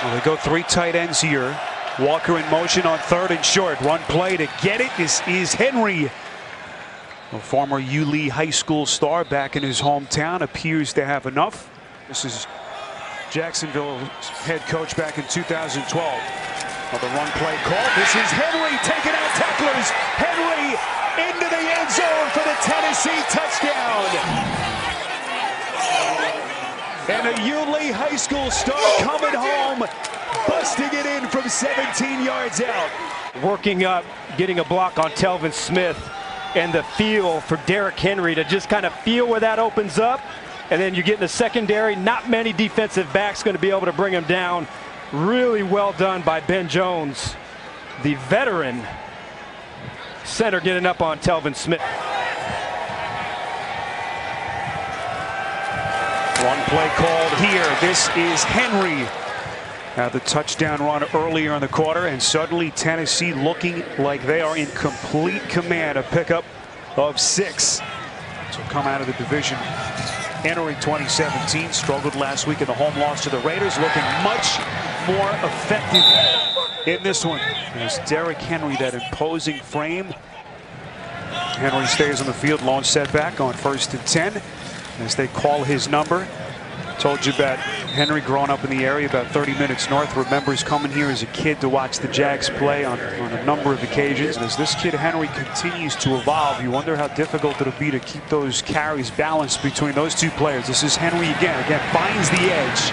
Well, they go three tight ends here. Walker in motion on 3rd and short. One play to get it. This is Henry. A former Yulee High School star back in his hometown appears to have enough. This is Jacksonville head coach back in 2012. Another run play call. This is Henry taking out tacklers. Henry into the end zone for the Tennessee touchdown. And a Yulee High School star coming home, busting it in from 17 yards out. Working up, getting a block on Telvin Smith, and the feel for Derrick Henry to just kind of feel where that opens up. And then you get in the secondary. Not many defensive backs going to be able to bring him down. Really well done by Ben Jones, the veteran center, getting up on Telvin Smith. One play called here. This is Henry. Had the touchdown run earlier in the quarter, and suddenly Tennessee looking like they are in complete command. A pickup of 6. So come out of the division entering 2017. Struggled last week in the home loss to the Raiders. Looking much more effective in this one. There's Derrick Henry, that imposing frame. Henry stays on the field. Lone setback on 1st and 10 as they call his number. Told you about Henry growing up in the area about 30 minutes north. Remembers coming here as a kid to watch the Jags play on a number of occasions. And as this kid Henry continues to evolve, you wonder how difficult it'll be to keep those carries balanced between those two players. This is Henry again. Finds the edge.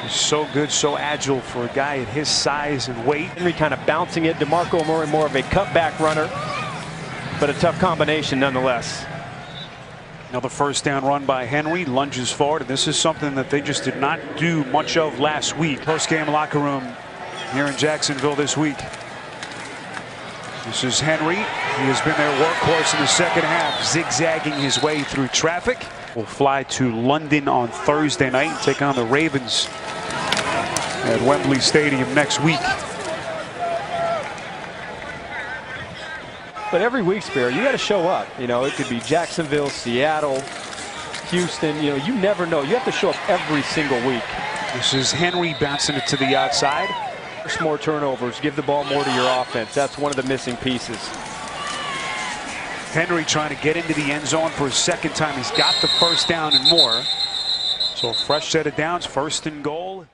Just so good, so agile for a guy at his size and weight. Henry kind of bouncing it. DeMarco more and more of a cutback runner, but a tough combination nonetheless. Another first down run by Henry, lunges forward, and this is something that they just did not do much of last week. Post-game locker room here in Jacksonville this week. This is Henry. He has been their workhorse in the second half, zigzagging his way through traffic. Will fly to London on Thursday night and take on the Ravens at Wembley Stadium next week. But every week, Spear, you got to show up. You know, it could be Jacksonville, Seattle, Houston. You know, you never know. You have to show up every single week. This is Henry bouncing it to the outside. Force more turnovers. Give the ball more to your offense. That's one of the missing pieces. Henry trying to get into the end zone for a second time. He's got the first down and more. So a fresh set of downs, 1st and goal.